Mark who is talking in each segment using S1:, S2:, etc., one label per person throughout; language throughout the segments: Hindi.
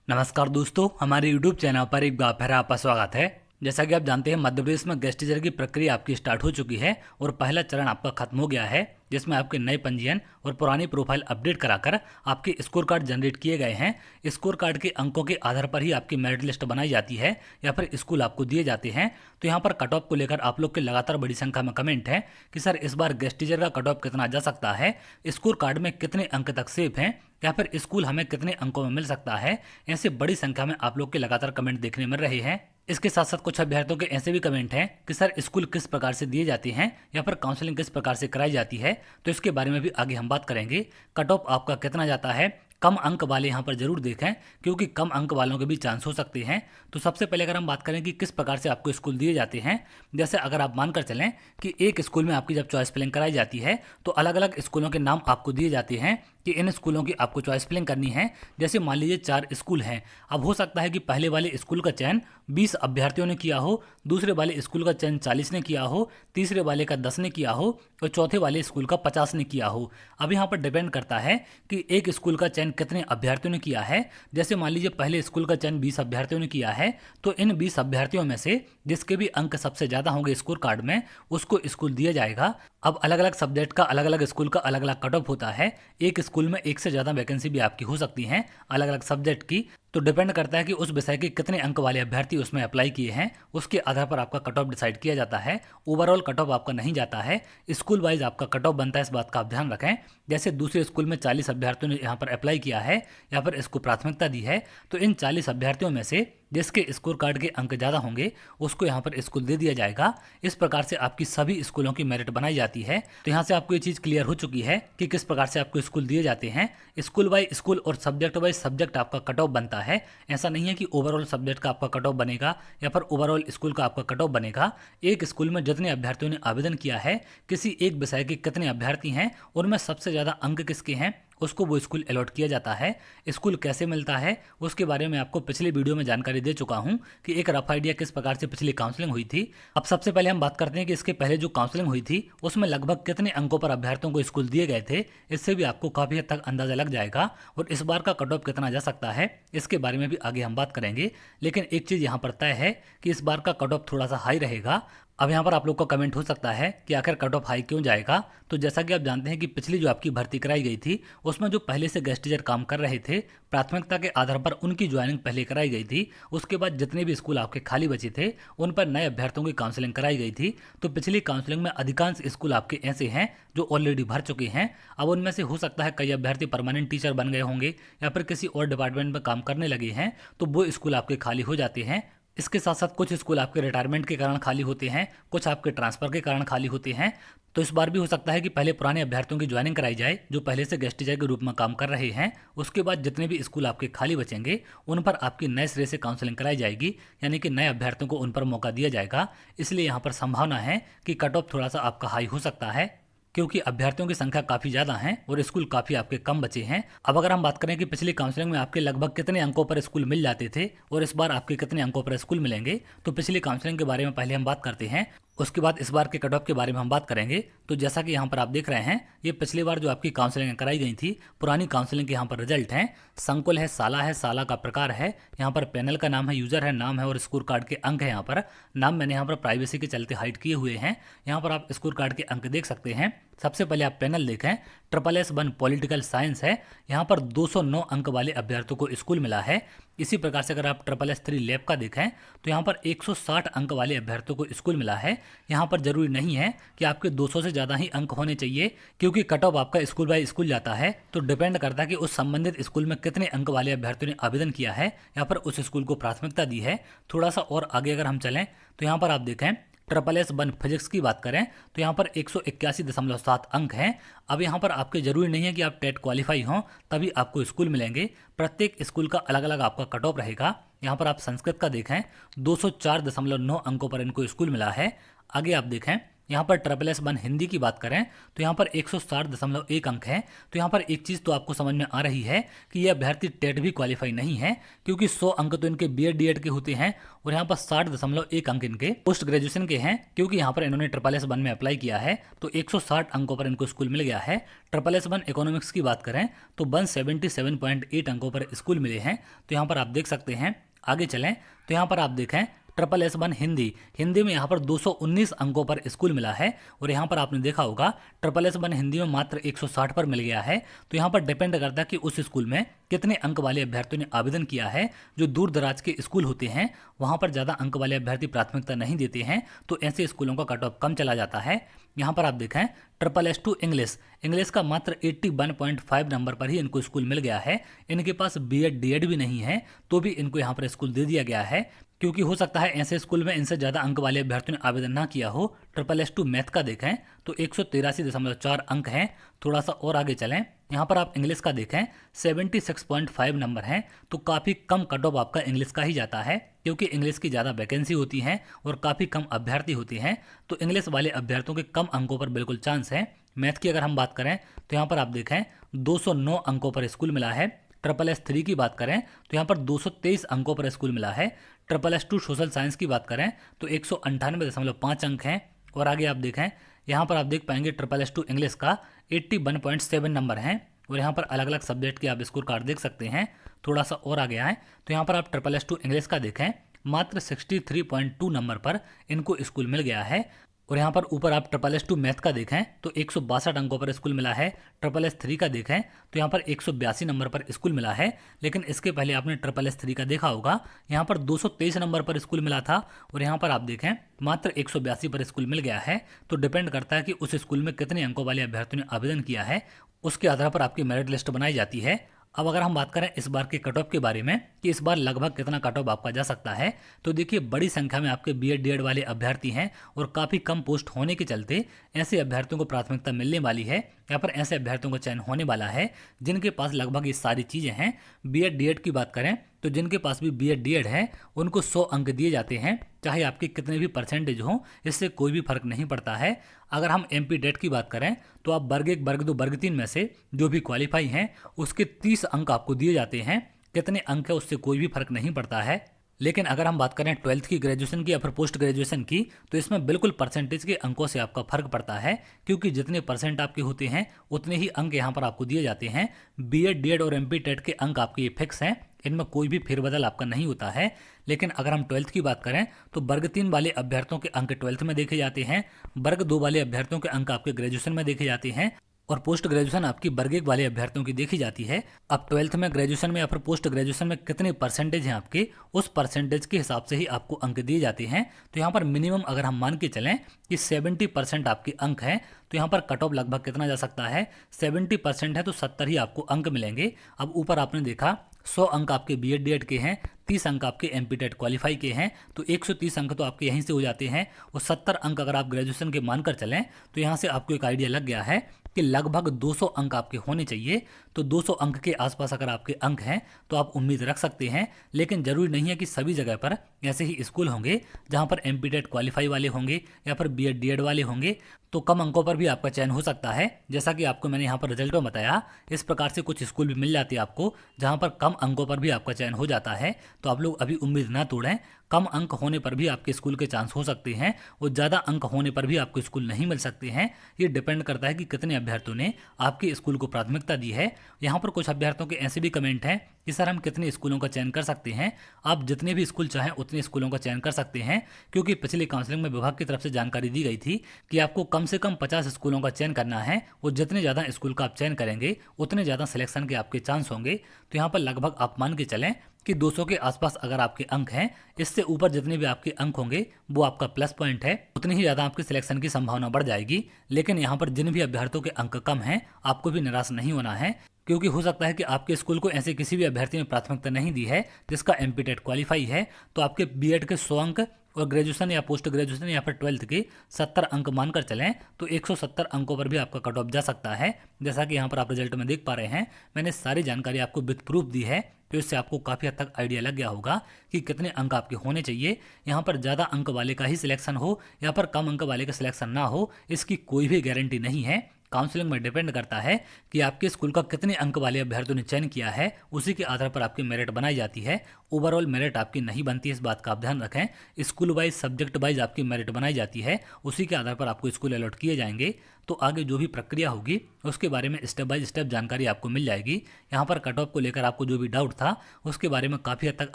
S1: नमस्कार दोस्तों, हमारे YouTube चैनल पर एक बार फिर आपका स्वागत है। जैसा कि आप जानते हैं, मध्य प्रदेश में गेस्ट टीचर की प्रक्रिया आपकी स्टार्ट हो चुकी है और पहला चरण आपका खत्म हो गया है, जिसमें आपके नए पंजीयन और पुरानी प्रोफाइल अपडेट कराकर आपके स्कोर कार्ड जनरेट किए गए हैं। स्कोर कार्ड के अंकों के आधार पर ही आपकी मेरिट लिस्ट बनाई जाती है या फिर स्कूल आपको दिए जाते हैं। तो यहाँ पर कट ऑफ को लेकर आप लोग के लगातार बड़ी संख्या में कमेंट है कि सर इस बार गेस्ट टीचर का कट ऑफ कितना जा सकता है, स्कोर कार्ड में कितने अंक तक सेफ हैं या फिर स्कूल हमें कितने अंकों में मिल सकता है। ऐसे बड़ी संख्या में आप लोग के लगातार कमेंट देखने मिल रहे हैं। इसके साथ साथ कुछ अभ्यर्थियों के ऐसे भी कमेंट हैं कि सर स्कूल किस प्रकार से दिए जाते हैं या फिर काउंसलिंग किस प्रकार से कराई जाती है, तो इसके बारे में भी आगे हम बात करेंगे। कट ऑफ आपका कितना जाता है, कम अंक वाले यहाँ पर जरूर देखें क्योंकि कम अंक वालों के भी चांस हो सकते हैं। तो सबसे पहले अगर हम बात करें कि किस प्रकार से आपको स्कूल दिए जाते हैं, जैसे अगर आप मानकर चलें कि एक स्कूल में आपकी जब चॉइस फिलिंग कराई जाती है तो अलग अलग स्कूलों के नाम आपको दिए जाते हैं कि इन स्कूलों की आपको चॉइस फिलिंग करनी है। जैसे मान लीजिए 4 स्कूल हैं, अब हो सकता है कि पहले वाले स्कूल का चयन 20 अभ्यर्थियों ने किया हो, दूसरे वाले स्कूल का चयन 40 ने किया हो, तीसरे वाले का 10 ने किया हो और चौथे वाले स्कूल का 50 ने किया हो। अब यहाँ पर डिपेंड करता है कि एक स्कूल का चयन कितने अभ्यर्थियों ने किया है। जैसे मान लीजिए पहले स्कूल का चयन 20 अभ्यर्थियों ने किया है, तो इन 20 अभ्यर्थियों में से जिसके भी अंक सबसे ज़्यादा होंगे स्कोर कार्ड में, उसको स्कूल दिया जाएगा। अब अलग अलग सब्जेक्ट का अलग अलग स्कूल का अलग अलग कट ऑफ होता है। एक स्कूल में एक से ज़्यादा वैकेंसी भी आपकी हो सकती हैं अलग अलग सब्जेक्ट की, तो डिपेंड करता है कि उस विषय के कितने अंक वाले अभ्यर्थी उसमें अप्लाई किए हैं, उसके आधार पर आपका कट ऑफ डिसाइड किया जाता है। ओवरऑल कट ऑफ आपका नहीं जाता है, स्कूल वाइज आपका कट ऑफ बनता है, इस बात का आप ध्यान रखें। जैसे दूसरे स्कूल में 40 अभ्यर्थियों ने यहाँ पर अप्लाई किया है या फिर इसको प्राथमिकता दी है, तो इन 40 अभ्यर्थियों में से जिसके स्कोर कार्ड के अंक ज़्यादा होंगे उसको यहाँ पर स्कूल दे दिया जाएगा। इस प्रकार से आपकी सभी स्कूलों की मेरिट बनाई जाती है। तो यहाँ से आपको ये चीज़ क्लियर हो चुकी है कि किस प्रकार से आपको स्कूल दिए जाते हैं। स्कूल वाइज स्कूल और सब्जेक्ट वाइज सब्जेक्ट आपका कट ऑफ बनता है। ऐसा नहीं है कि ओवरऑल सब्जेक्ट का आपका कट ऑफ बनेगा या फिर ओवरऑल स्कूल का आपका कट ऑफ बनेगा। एक स्कूल में जितने अभ्यर्थियों ने आवेदन किया है, किसी एक विषय के कितने अभ्यर्थी हैं, उनमें सबसे ज़्यादा अंक किसके हैं, उसको वो स्कूल अलॉट किया जाता है। स्कूल कैसे मिलता है उसके बारे में आपको पिछले वीडियो में जानकारी दे चुका हूं कि एक रफ आइडिया किस प्रकार से पिछली काउंसलिंग हुई थी। अब सबसे पहले हम बात करते हैं कि इसके पहले जो काउंसलिंग हुई थी उसमें लगभग कितने अंकों पर अभ्यर्थियों को स्कूल दिए गए थे, इससे भी आपको काफ़ी हद तक अंदाजा लग जाएगा। और इस बार का कट ऑफ कितना जा सकता है इसके बारे में भी आगे हम बात करेंगे। लेकिन एक चीज़ यहाँ पर तय है कि इस बार का कट ऑफ थोड़ा सा हाई रहेगा। अब यहाँ पर आप लोग का कमेंट हो सकता है कि आखिर कट ऑफ हाई क्यों जाएगा। तो जैसा कि आप जानते हैं कि पिछली जो आपकी भर्ती कराई गई थी उसमें जो पहले से गेस्ट टीचर काम कर रहे थे, प्राथमिकता के आधार पर उनकी ज्वाइनिंग पहले कराई गई थी। उसके बाद जितने भी स्कूल आपके खाली बचे थे उन पर नए अभ्यर्थियों की काउंसलिंग कराई गई थी। तो पिछली काउंसलिंग में अधिकांश स्कूल आपके ऐसे हैं जो ऑलरेडी भर चुके हैं। अब उनमें से हो सकता है कई अभ्यर्थी परमानेंट टीचर बन गए होंगे या फिर किसी और डिपार्टमेंट में काम करने लगे हैं, तो वो स्कूल आपके खाली हो जाते हैं। इसके साथ साथ कुछ स्कूल आपके रिटायरमेंट के कारण खाली होते हैं, कुछ आपके ट्रांसफर के कारण खाली होते हैं। तो इस बार भी हो सकता है कि पहले पुराने अभ्यर्थियों की ज्वाइनिंग कराई जाए जो पहले से गेस्ट टीचर के रूप में काम कर रहे हैं। उसके बाद जितने भी स्कूल आपके खाली बचेंगे उन पर आपकी नए सिरे से काउंसलिंग कराई जाएगी, यानी कि नए अभ्यर्थियों को उन पर मौका दिया जाएगा। इसलिए यहाँ पर संभावना है कि कट ऑफ थोड़ा सा आपका हाई हो सकता है क्योंकि अभ्यर्थियों की संख्या काफ़ी ज़्यादा है और स्कूल काफ़ी आपके कम बचे हैं। अब अगर हम बात करें कि पिछली काउंसलिंग में आपके लगभग कितने अंकों पर स्कूल मिल जाते थे और इस बार आपके कितने अंकों पर स्कूल मिलेंगे, तो पिछली काउंसलिंग के बारे में पहले हम बात करते हैं, उसके बाद इस बार के कट ऑफ के बारे में हम बात करेंगे। तो जैसा कि यहाँ पर आप देख रहे हैं, ये पिछली बार जो आपकी काउंसलिंग कराई गई थी, पुरानी काउंसलिंग के यहाँ पर रिजल्ट हैं। संकुल है, साला का प्रकार है, यहाँ पर पैनल का नाम है, यूजर है, नाम है और स्कोर कार्ड के अंक है। यहाँ पर नाम मैंने यहाँ पर प्राइवेसी के चलते हाइड किए हुए हैं। यहाँ पर आप स्कोर कार्ड के अंक देख सकते हैं। सबसे पहले आप पैनल देखें, SSS1 पॉलिटिकल साइंस है, यहाँ पर 209 अंक वाले अभ्यर्थियों को स्कूल मिला है। इसी प्रकार से अगर आप SSS3 लैब का देखें तो यहाँ पर 160 अंक वाले अभ्यर्थियों को स्कूल मिला है। यहाँ पर जरूरी नहीं है कि आपके 200 से ज़्यादा ही अंक होने चाहिए क्योंकि कट ऑफ आपका स्कूल बाय स्कूल जाता है। तो डिपेंड करता है कि उस संबंधित स्कूल में कितने अंक वाले अभ्यर्थियों ने आवेदन किया है या फिर उस स्कूल को प्राथमिकता दी है। थोड़ा सा और आगे अगर हम चलें तो यहाँ पर आप देखें SSS1 फिजिक्स की बात करें तो यहाँ पर 181.7 अंक हैं। अब यहाँ पर आपके जरूरी नहीं है कि आप टेट क्वालिफाई हों तभी आपको स्कूल मिलेंगे। प्रत्येक स्कूल का अलग अलग आपका कट ऑफ रहेगा। यहाँ पर आप संस्कृत का देखें 204.9 अंकों पर इनको स्कूल मिला है। आगे आप देखें यहाँ पर SSS1 हिंदी की बात करें तो यहाँ पर 160.1 अंक है। तो यहाँ पर एक चीज़ तो आपको समझ में आ रही है कि ये अभ्यर्थी टेट भी क्वालिफाई नहीं है, क्योंकि 100 अंक तो इनके BEd DEd के होते हैं और यहाँ पर 60.1 अंक इनके पोस्ट ग्रेजुएशन के हैं, क्योंकि यहाँ पर इन्होंने SSS1 में अप्लाई किया है तो 160 अंकों पर इनको स्कूल मिल गया है। SSS1 इकोनॉमिक्स की बात करें तो 177.8 अंकों पर स्कूल मिले हैं। तो यहाँ पर आप देख सकते हैं। आगे चलें तो यहाँ पर आप देखें SSS1 हिंदी में यहाँ पर 219 अंकों पर स्कूल मिला है और यहाँ पर आपने देखा होगा SSS1 हिंदी में मात्र 160 पर मिल गया है। तो यहाँ पर डिपेंड करता है कि उस स्कूल में कितने अंक वाले अभ्यर्थियों ने आवेदन किया है। जो दूर दराज के स्कूल होते हैं वहाँ पर ज़्यादा अंक वाले अभ्यर्थी प्राथमिकता नहीं देते हैं, तो ऐसे स्कूलों का कट ऑफ कम चला जाता है। यहाँ पर आप देखें SSS2 इंग्लिश का मात्र 81.5 नंबर पर ही इनको स्कूल मिल गया है। इनके पास BEd DEd भी नहीं है तो भी इनको यहाँ पर स्कूल दे दिया गया है, क्योंकि हो सकता है ऐसे स्कूल में इनसे ज़्यादा अंक वाले अभ्यर्थियों ने आवेदन ना किया हो। SSS2 मैथ का देखें तो 183.4 अंक हैं। थोड़ा सा और आगे चलें, यहाँ पर आप इंग्लिश का देखें 76.5 नंबर हैं। तो काफ़ी कम कट ऑफ आपका इंग्लिश का ही जाता है, क्योंकि इंग्लिश की ज़्यादा वैकेंसी होती हैं और काफ़ी कम अभ्यर्थी होते हैं। तो इंग्लिश वाले अभ्यर्थियों के कम अंकों पर बिल्कुल चांस है। मैथ की अगर हम बात करें तो यहाँ पर आप देखें 209 अंकों पर स्कूल मिला है। SSS3 की बात करें तो यहाँ पर 223 अंकों पर स्कूल मिला है। SSS2 सोशल साइंस की बात करें तो 198.5 अंक हैं। और आगे आप देखें, यहाँ पर आप देख पाएंगे SSS2 इंग्लिश का 81.7 नंबर हैं और यहाँ पर अलग अलग सब्जेक्ट के आप स्कोर कार्ड देख सकते हैं। थोड़ा सा और आगे आए तो यहाँ पर आप SSS2 इंग्लिश का देखें मात्र 63.2 नंबर पर इनको स्कूल मिल गया है। और यहाँ पर ऊपर आप SSS2 मैथ का देखें तो 162 अंकों पर स्कूल मिला है। SSS3 का देखें तो यहाँ पर 182 नंबर पर स्कूल मिला है, लेकिन इसके पहले आपने SSS3 का देखा होगा, यहाँ पर 223 नंबर पर स्कूल मिला था और यहाँ पर आप देखें मात्र 182 पर स्कूल मिल गया है। तो डिपेंड करता है कि उस स्कूल में कितने अंकों वाले अभ्यर्थियों ने आवेदन किया है, उसके आधार पर आपकी मेरिट लिस्ट बनाई जाती है। अब अगर हम बात करें इस बार के कट ऑफ के बारे में कि इस बार लगभग कितना कट ऑफ आपका जा सकता है, तो देखिए बड़ी संख्या में आपके BEd DEd वाले अभ्यर्थी हैं और काफ़ी कम पोस्ट होने के चलते ऐसे अभ्यर्थियों को प्राथमिकता मिलने वाली है। यहाँ पर ऐसे अभ्यर्थियों का चयन होने वाला है जिनके पास लगभग ये सारी चीज़ें हैं। BEd DEd की बात करें तो जिनके पास भी BEd DEd है उनको 100 अंक दिए जाते हैं, चाहे आपके कितने भी परसेंटेज हों, इससे कोई भी फर्क नहीं पड़ता है। अगर हम MP टेट की बात करें तो आप वर्ग 1, वर्ग 2, वर्ग 3 में से जो भी क्वालिफाई हैं उसके 30 अंक आपको दिए जाते हैं। कितने अंक है उससे कोई भी फर्क नहीं पड़ता है। लेकिन अगर हम बात करें 12th की, ग्रेजुएशन की या फिर पोस्ट ग्रेजुएशन की, तो इसमें बिल्कुल परसेंटेज के अंकों से आपका फर्क पड़ता है, क्योंकि जितने परसेंट आपके होते हैं उतने ही अंक यहाँ पर आपको दिए जाते हैं। BEd DEd और MP टेट के अंक आपके फिक्स हैं, इनमें कोई भी फेरबदल आपका नहीं होता है। लेकिन अगर हम 12th की बात करें तो वर्ग 3 वाले अभ्यर्थियों के अंक 12th में देखे जाते हैं, वर्ग 2 वाले अभ्यर्थियों के अंक आपके ग्रेजुएशन में देखे जाते हैं और पोस्ट ग्रेजुएशन आपकी वर्ग 1 वाले अभ्यर्थियों की देखी जाती है। अब 12th में, ग्रेजुएशन में या फिर पोस्ट ग्रेजुएशन में कितने परसेंटेज हैं आपके, उस परसेंटेज के हिसाब से ही आपको अंक दिए जाते हैं। तो यहाँ पर मिनिमम अगर हम मान के चलें कि 70% आपके अंक हैं, तो यहाँ पर कट ऑफ लगभग कितना जा सकता है, 70% है तो 70 ही आपको अंक मिलेंगे। अब ऊपर आपने देखा 100 अंक आपके BEd DEd के हैं, 30 अंक आपके MP टेट क्वालिफाई के हैं, तो 130 अंक तो आपके यहीं से हो जाते हैं। और 70 अंक अगर आप ग्रेजुएशन के मानकर चलें तो यहाँ से आपको एक आइडिया लग गया है कि लगभग 200 अंक आपके होने चाहिए। तो 200 अंक के आसपास अगर आपके अंक हैं तो आप उम्मीद रख सकते हैं। लेकिन जरूरी नहीं है कि सभी जगह पर ऐसे ही स्कूल होंगे जहाँ पर MP टेट क्वालिफाई वाले होंगे या फिर BEd DEd वाले होंगे, तो कम अंकों पर भी आपका चयन हो सकता है। जैसा कि आपको मैंने यहाँ पर रिजल्ट में बताया, इस प्रकार से कुछ स्कूल भी मिल जाती है आपको जहाँ पर कम अंकों पर भी आपका चयन हो जाता है। तो आप लोग अभी उम्मीद ना तोड़ें, कम अंक होने पर भी आपके स्कूल के चांस हो सकते हैं और ज़्यादा अंक होने पर भी आपको स्कूल नहीं मिल सकते हैं। ये डिपेंड करता है कि कितने अभ्यर्थियों ने आपके स्कूल को प्राथमिकता दी है। यहाँ पर कुछ अभ्यर्थियों के ऐसे भी कमेंट हैं कि सर हम कितने स्कूलों का चयन कर सकते हैं। आप जितने भी स्कूल चाहें उतने स्कूलों का चयन कर सकते हैं, क्योंकि पिछली काउंसलिंग में विभाग की तरफ से जानकारी दी गई थी कि आपको कम से कम 50 स्कूलों का चयन करना है और जितने ज़्यादा स्कूल का आप चयन करेंगे उतने ज़्यादा सिलेक्शन के आपके चांस होंगे। तो यहाँ पर लगभग आप मान के चलें कि 200 के आसपास अगर आपके अंक हैं, इससे ऊपर जितने भी आपके अंक होंगे वो आपका प्लस पॉइंट है, उतनी ही ज़्यादा आपकी सिलेक्शन की संभावना बढ़ जाएगी। लेकिन यहाँ पर जिन भी अभ्यर्थियों के अंक कम हैं, आपको भी निराश नहीं होना है, क्योंकि हो सकता है कि आपके स्कूल को ऐसे किसी भी अभ्यर्थी ने प्राथमिकता नहीं दी है जिसका MP टेट क्वालिफाई है, तो आपके BEd के 100 अंक और ग्रेजुएशन या पोस्ट ग्रेजुएशन या फिर 12th की 70 अंक मानकर चलें तो 170 अंकों पर भी आपका कट ऑफ जा सकता है। जैसा कि यहाँ पर आप रिजल्ट में देख पा रहे हैं, मैंने सारी जानकारी आपको विथ प्रूफ दी है, तो इससे आपको काफ़ी हद तक आइडिया लग गया होगा कि कितने अंक आपके होने चाहिए। यहाँ पर ज़्यादा अंक वाले का ही सिलेक्शन हो या पर कम अंक वाले का सिलेक्शन ना हो, इसकी कोई भी गारंटी नहीं है। काउंसलिंग में डिपेंड करता है कि आपके स्कूल का कितने अंक वाले अभ्यर्थियों ने चयन किया है, उसी के आधार पर आपकी मेरिट बनाई जाती है। ओवरऑल मेरिट आपकी नहीं बनती, इस बात का आप ध्यान रखें। स्कूल वाइज सब्जेक्ट वाइज आपकी मेरिट बनाई जाती है, उसी के आधार पर आपको स्कूल अलॉट किए जाएंगे। तो आगे जो भी प्रक्रिया होगी उसके बारे में स्टेप बाय स्टेप जानकारी आपको मिल जाएगी। यहाँ पर कट ऑफ को लेकर आपको जो भी डाउट था उसके बारे में काफ़ी हद तक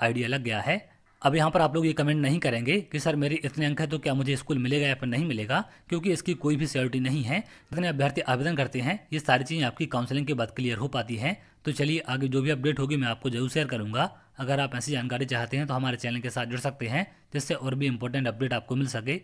S1: आइडिया लग गया है। अब यहाँ पर आप लोग ये कमेंट नहीं करेंगे कि सर मेरे इतने अंक है तो क्या मुझे स्कूल मिलेगा या फिर नहीं मिलेगा, क्योंकि इसकी कोई भी श्योरिटी नहीं है। जितने अभ्यर्थी आवेदन करते हैं ये सारी चीज़ें आपकी काउंसलिंग के बाद क्लियर हो पाती हैं। तो चलिए आगे जो भी अपडेट होगी मैं आपको जरूर शेयर करूँगा। अगर आप ऐसी जानकारी चाहते हैं तो हमारे चैनल के साथ जुड़ सकते हैं, जिससे और भी इंपॉर्टेंट अपडेट आपको मिल सके।